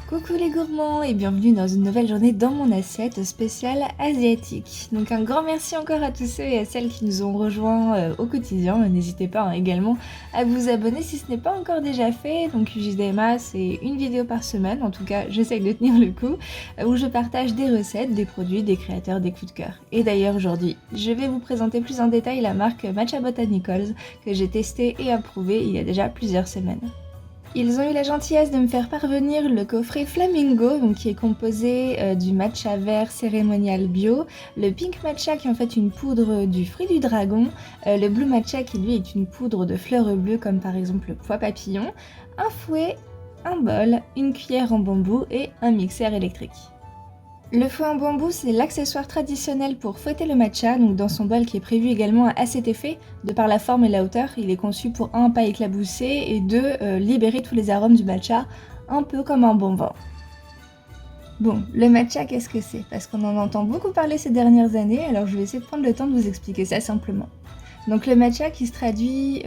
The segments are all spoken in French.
Coucou les gourmands et bienvenue dans une nouvelle journée dans mon assiette spéciale asiatique. Donc un grand merci encore à tous ceux et à celles qui nous ont rejoints au quotidien. N'hésitez pas également à vous abonner si ce n'est pas encore déjà fait. Donc UJDMA, c'est une vidéo par semaine, en tout cas j'essaye de tenir le coup, où je partage des recettes, des produits, des créateurs, des coups de cœur. Et d'ailleurs aujourd'hui, je vais vous présenter plus en détail la marque Matcha Botanicals que j'ai testée et approuvée il y a déjà plusieurs semaines. Ils ont eu la gentillesse de me faire parvenir le coffret Flamingo, donc qui est composé du matcha vert cérémonial bio, le pink matcha qui est en fait une poudre du fruit du dragon, le blue matcha qui lui est une poudre de fleurs bleues comme par exemple le pois papillon, un fouet, un bol, une cuillère en bambou et un mixeur électrique. Le fouet en bambou, c'est l'accessoire traditionnel pour fouetter le matcha, donc dans son bol qui est prévu également à cet effet, de par la forme et la hauteur, il est conçu pour pas éclabousser et libérer tous les arômes du matcha, un peu comme un bon vin. Bon, le matcha, qu'est-ce que c'est? Parce qu'on en entend beaucoup parler ces dernières années, alors je vais essayer de prendre le temps de vous expliquer ça simplement. Donc le matcha qui se traduit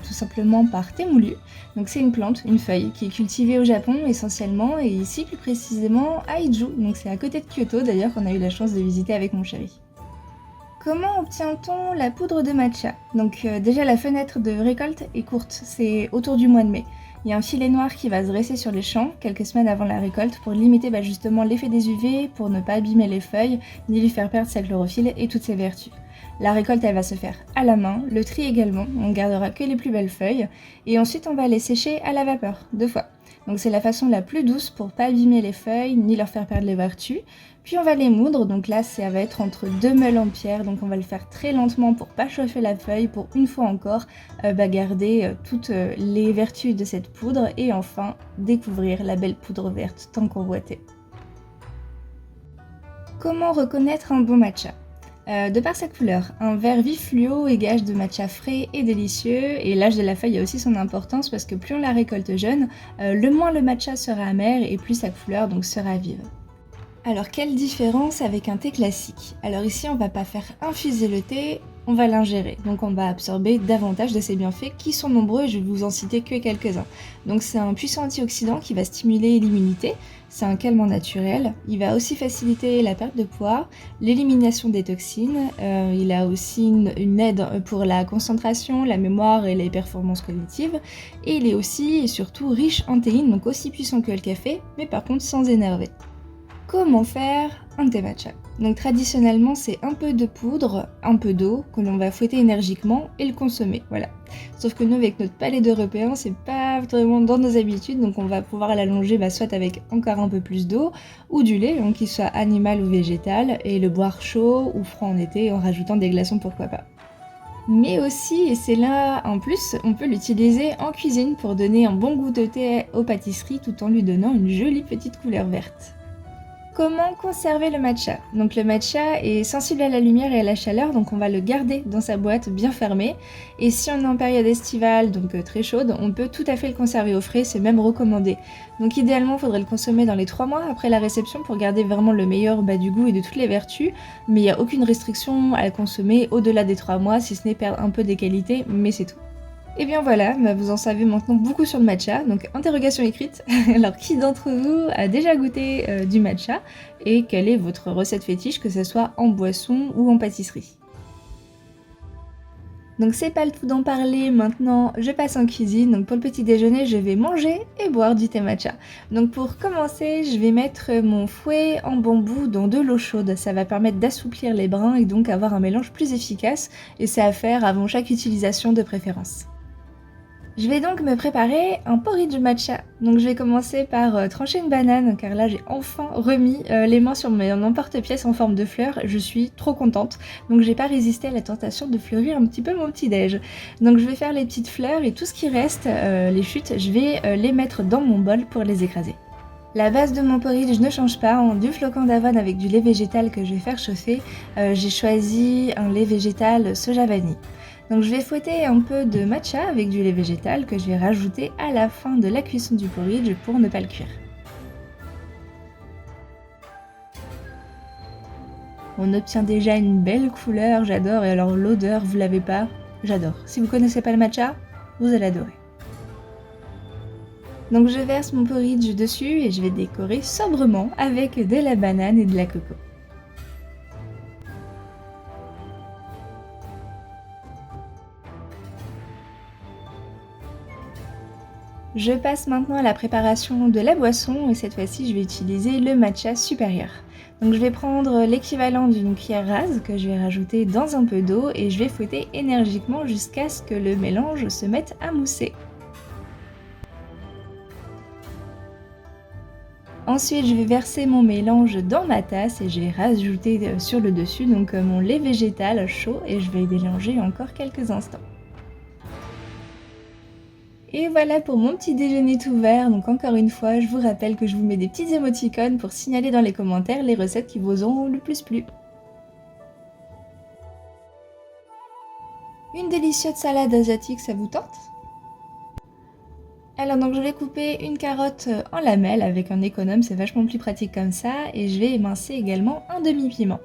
tout simplement par thé moulu, donc c'est une plante, une feuille, qui est cultivée au Japon essentiellement, et ici plus précisément à Iju, donc c'est à côté de Kyoto d'ailleurs qu'on a eu la chance de visiter avec mon chéri. Comment obtient-on la poudre de matcha? Donc déjà la fenêtre de récolte est courte, c'est autour du mois de mai. Il y a un filet noir qui va se dresser sur les champs quelques semaines avant la récolte pour limiter justement l'effet des UV, pour ne pas abîmer les feuilles, ni lui faire perdre sa chlorophylle et toutes ses vertus. La récolte elle va se faire à la main, le tri également, on gardera que les plus belles feuilles, et ensuite on va les sécher à la vapeur, 2 fois. Donc c'est la façon la plus douce pour pas abîmer les feuilles, ni leur faire perdre les vertus. Puis on va les moudre, donc là ça va être entre 2 meules en pierre, donc on va le faire très lentement pour pas chauffer la feuille, pour une fois encore garder toutes les vertus de cette poudre, et enfin découvrir la belle poudre verte tant convoitée. Comment reconnaître un bon matcha? De par sa couleur, un vert vif fluo est gage de matcha frais et délicieux, et l'âge de la feuille a aussi son importance parce que plus on la récolte jeune, le moins le matcha sera amer et plus sa couleur donc sera vive. Alors quelle différence avec un thé classique? Alors ici on va pas faire infuser le thé, on va l'ingérer, donc on va absorber davantage de ses bienfaits qui sont nombreux et je vais vous en citer que quelques-uns. Donc c'est un puissant antioxydant qui va stimuler l'immunité, c'est un calmant naturel, il va aussi faciliter la perte de poids, l'élimination des toxines, il a aussi une aide pour la concentration, la mémoire et les performances cognitives, et il est aussi et surtout riche en théine, donc aussi puissant que le café, mais par contre sans énerver. Comment faire un thé matcha? Donc traditionnellement c'est un peu de poudre, un peu d'eau que l'on va fouetter énergiquement et le consommer, voilà. Sauf que nous avec notre palais d'Européens c'est pas vraiment dans nos habitudes, donc on va pouvoir l'allonger soit avec encore un peu plus d'eau ou du lait, donc qu'il soit animal ou végétal, et le boire chaud ou froid en été en rajoutant des glaçons pourquoi pas. Mais aussi, et c'est là en plus, on peut l'utiliser en cuisine pour donner un bon goût de thé aux pâtisseries tout en lui donnant une jolie petite couleur verte. Comment conserver le matcha? Donc le matcha est sensible à la lumière et à la chaleur, donc on va le garder dans sa boîte bien fermée. Et si on est en période estivale, donc très chaude, on peut tout à fait le conserver au frais, c'est même recommandé. Donc idéalement, il faudrait le consommer dans les 3 mois après la réception pour garder vraiment le meilleur du goût et de toutes les vertus. Mais il n'y a aucune restriction à le consommer au-delà des 3 mois, si ce n'est perdre un peu des qualités, mais c'est tout. Et bien voilà, vous en savez maintenant beaucoup sur le matcha, donc interrogation écrite. Alors qui d'entre vous a déjà goûté du matcha et quelle est votre recette fétiche, que ce soit en boisson ou en pâtisserie? Donc c'est pas le tout d'en parler, maintenant je passe en cuisine, donc pour le petit déjeuner je vais manger et boire du thé matcha. Donc pour commencer je vais mettre mon fouet en bambou dans de l'eau chaude, ça va permettre d'assouplir les brins et donc avoir un mélange plus efficace, et c'est à faire avant chaque utilisation de préférence. Je vais donc me préparer un porridge matcha. Donc je vais commencer par trancher une banane, car là j'ai enfin remis les mains sur mon emporte-pièce en forme de fleur, je suis trop contente. Donc j'ai pas résisté à la tentation de fleurir un petit peu mon petit déj. Donc je vais faire les petites fleurs et tout ce qui reste, les chutes, je vais les mettre dans mon bol pour les écraser. La base de mon porridge ne change pas, du flocon d'avoine avec du lait végétal que je vais faire chauffer. J'ai choisi un lait végétal soja vanille. Donc je vais fouetter un peu de matcha avec du lait végétal que je vais rajouter à la fin de la cuisson du porridge pour ne pas le cuire. On obtient déjà une belle couleur, j'adore, et alors l'odeur, vous l'avez pas? J'adore. Si vous connaissez pas le matcha, vous allez adorer. Donc je verse mon porridge dessus et je vais décorer sobrement avec de la banane et de la coco. Je passe maintenant à la préparation de la boisson et cette fois-ci je vais utiliser le matcha supérieur. Donc je vais prendre l'équivalent d'une cuillère rase que je vais rajouter dans un peu d'eau et je vais fouetter énergiquement jusqu'à ce que le mélange se mette à mousser. Ensuite je vais verser mon mélange dans ma tasse et je vais rajouter sur le dessus donc mon lait végétal chaud et je vais mélanger encore quelques instants. Et voilà pour mon petit déjeuner tout vert, donc encore une fois, je vous rappelle que je vous mets des petites émoticônes pour signaler dans les commentaires les recettes qui vous ont le plus plu. Une délicieuse salade asiatique, ça vous tente? Alors donc je vais couper une carotte en lamelles avec un économe, c'est vachement plus pratique comme ça, et je vais émincer également un demi-piment.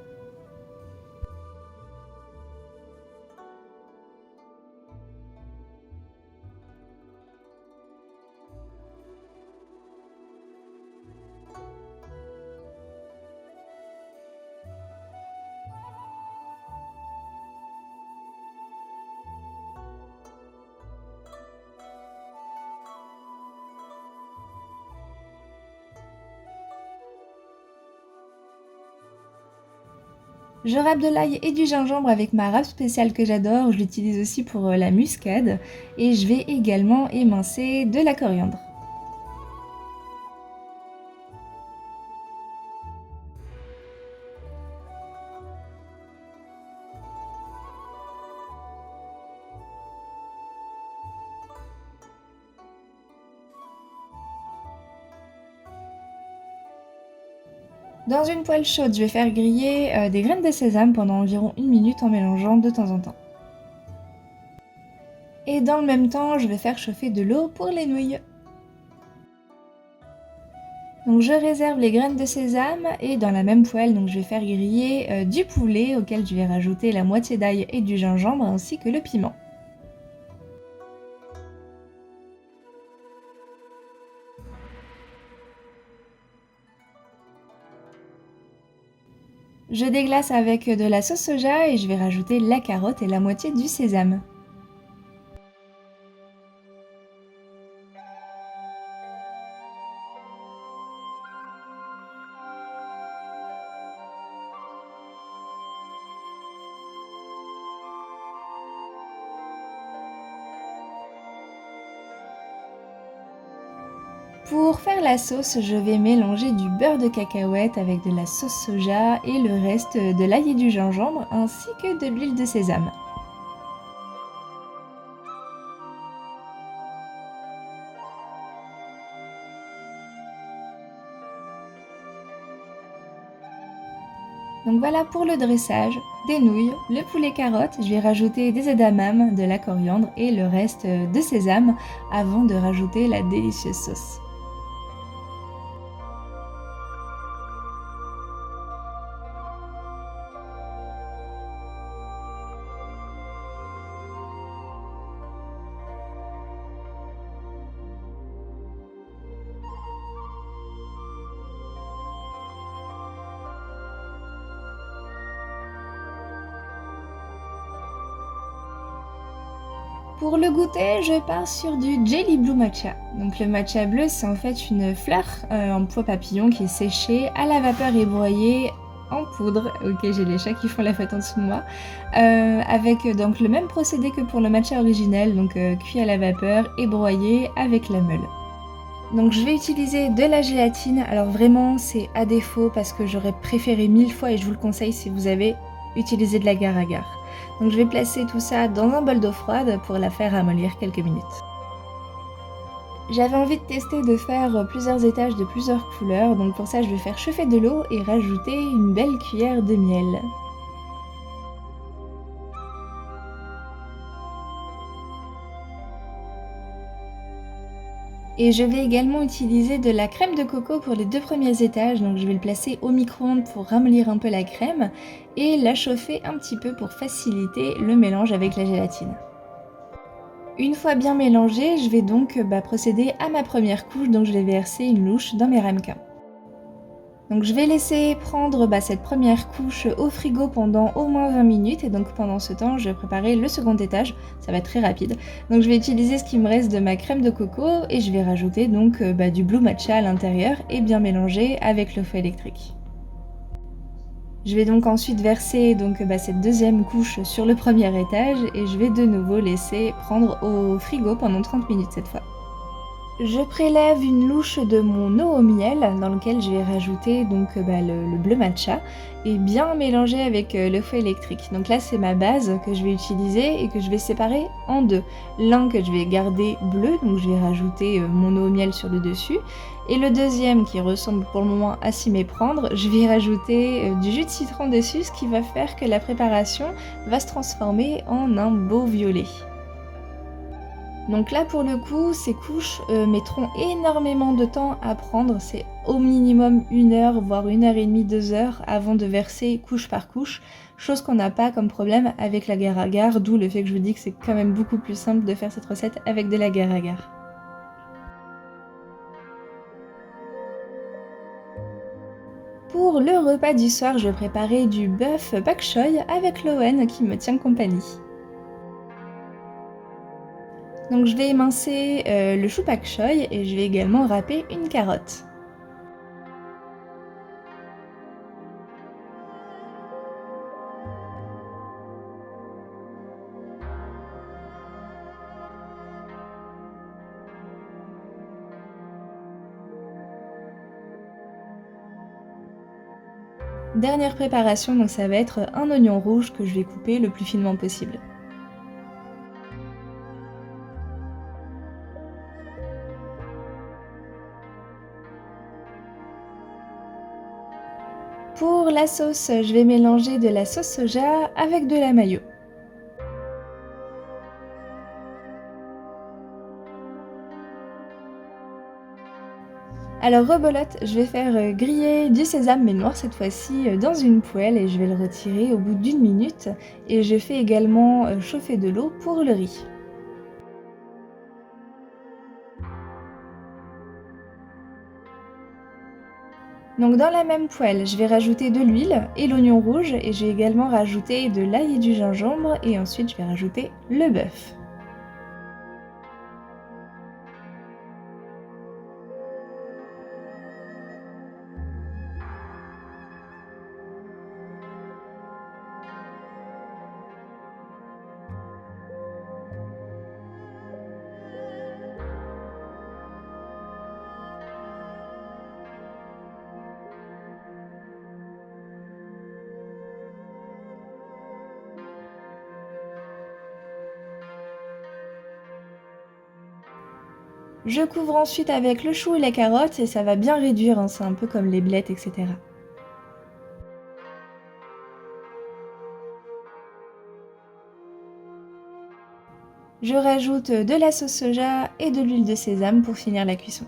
Je râpe de l'ail et du gingembre avec ma râpe spéciale que j'adore, je l'utilise aussi pour la muscade, et je vais également émincer de la coriandre. Dans une poêle chaude, je vais faire griller des graines de sésame pendant environ 1 minute en mélangeant de temps en temps. Et dans le même temps, je vais faire chauffer de l'eau pour les nouilles. Donc je réserve les graines de sésame et dans la même poêle, donc je vais faire griller du poulet auquel je vais rajouter la moitié d'ail et du gingembre ainsi que le piment. Je déglace avec de la sauce soja et je vais rajouter la carotte et la moitié du sésame. Pour faire la sauce, je vais mélanger du beurre de cacahuète avec de la sauce soja et le reste de l'ail et du gingembre ainsi que de l'huile de sésame. Donc voilà pour le dressage, des nouilles, le poulet carotte, je vais rajouter des edamame, de la coriandre et le reste de sésame avant de rajouter la délicieuse sauce. Pour le goûter, je pars sur du Jelly Blue Matcha. Donc le matcha bleu, c'est en fait une fleur en pois papillon qui est séchée à la vapeur et broyée en poudre. Ok, j'ai les chats qui font la fête en dessous de moi. Avec donc le même procédé que pour le matcha originel, donc cuit à la vapeur et broyé avec la meule. Donc je vais utiliser de la gélatine, alors vraiment c'est à défaut parce que j'aurais préféré 1000 fois et je vous le conseille si vous avez utilisé de l'agar-agar. Donc je vais placer tout ça dans un bol d'eau froide pour la faire ramollir quelques minutes. J'avais envie de tester de faire plusieurs étages de plusieurs couleurs, donc pour ça je vais faire chauffer de l'eau et rajouter une belle cuillère de miel. Et je vais également utiliser de la crème de coco pour les 2 premiers étages, donc je vais le placer au micro-ondes pour ramollir un peu la crème et la chauffer un petit peu pour faciliter le mélange avec la gélatine. Une fois bien mélangé, je vais donc procéder à ma première couche, donc je vais verser une louche dans mes ramequins. Donc je vais laisser prendre cette première couche au frigo pendant au moins 20 minutes et donc pendant ce temps, je vais préparer le second étage, ça va être très rapide. Donc je vais utiliser ce qui me reste de ma crème de coco et je vais rajouter donc du blue matcha à l'intérieur et bien mélanger avec le feu électrique. Je vais donc ensuite verser cette deuxième couche sur le premier étage et je vais de nouveau laisser prendre au frigo pendant 30 minutes cette fois. Je prélève une louche de mon eau au miel dans lequel je vais rajouter le bleu matcha et bien mélanger avec le feu électrique. Donc là c'est ma base que je vais utiliser et que je vais séparer en deux. L'un que je vais garder bleu, donc je vais rajouter mon eau au miel sur le dessus. Et le deuxième qui ressemble pour le moment à s'y méprendre, je vais rajouter du jus de citron dessus, ce qui va faire que la préparation va se transformer en un beau violet. Donc là pour le coup, ces couches mettront énormément de temps à prendre, c'est au minimum 1 heure, voire 1h30, 2 heures avant de verser couche par couche, chose qu'on n'a pas comme problème avec l'agar-agar, d'où le fait que je vous dis que c'est quand même beaucoup plus simple de faire cette recette avec de l'agar-agar. Pour le repas du soir, je vais préparer du bœuf pak choi avec l'Owen qui me tient compagnie. Donc je vais émincer le chou pak choi et je vais également râper une carotte. Dernière préparation, donc ça va être un oignon rouge que je vais couper le plus finement possible. Pour la sauce, je vais mélanger de la sauce soja avec de la mayo. Alors rebolote, je vais faire griller du sésame mais noir cette fois-ci dans une poêle et je vais le retirer au bout d'1 minute et je fais également chauffer de l'eau pour le riz. Donc dans la même poêle, je vais rajouter de l'huile et l'oignon rouge et je vais également rajouter de l'ail et du gingembre et ensuite je vais rajouter le bœuf. Je couvre ensuite avec le chou et la carotte et ça va bien réduire, hein, c'est un peu comme les blettes, etc. Je rajoute de la sauce soja et de l'huile de sésame pour finir la cuisson.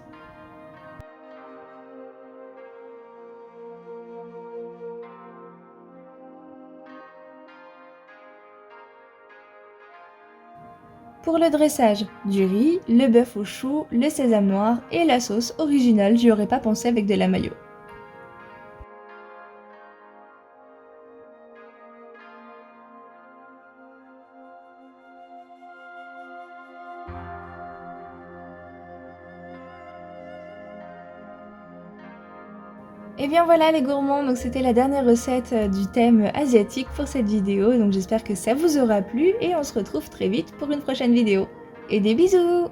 Pour le dressage, du riz, le bœuf au chou, le sésame noir et la sauce originale, j'y aurais pas pensé avec de la mayo. Et bien voilà les gourmands, donc c'était la dernière recette du thème asiatique pour cette vidéo, donc j'espère que ça vous aura plu et on se retrouve très vite pour une prochaine vidéo. Et des bisous!